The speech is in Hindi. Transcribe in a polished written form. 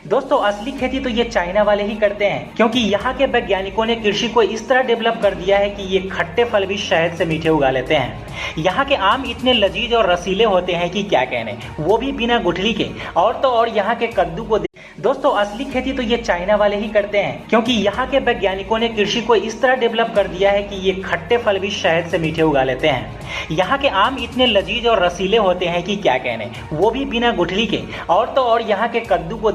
दोस्तों असली खेती तो ये चाइना वाले ही करते हैं, क्योंकि यहाँ के वैज्ञानिकों ने कृषि को इस तरह डेवलप कर दिया है कि ये खट्टे फल भी शहद से मीठे उगा लेते हैं। यहाँ के आम इतने लजीज और रसीले होते हैं कि क्या कहने, वो भी बिना गुठली के। और तो और यहाँ के कद्दू को दोस्तों असली खेती तो ये चाइना वाले ही करते हैं, क्योंकि यहाँ के वैज्ञानिकों ने कृषि को इस तरह डेवलप कर दिया है कि ये खट्टे फल भी शहद से मीठे उगा लेते हैं। यहाँ के आम इतने लजीज और रसीले होते हैं कि क्या कहने, वो भी बिना गुठली के। और तो और यहाँ के कद्दू को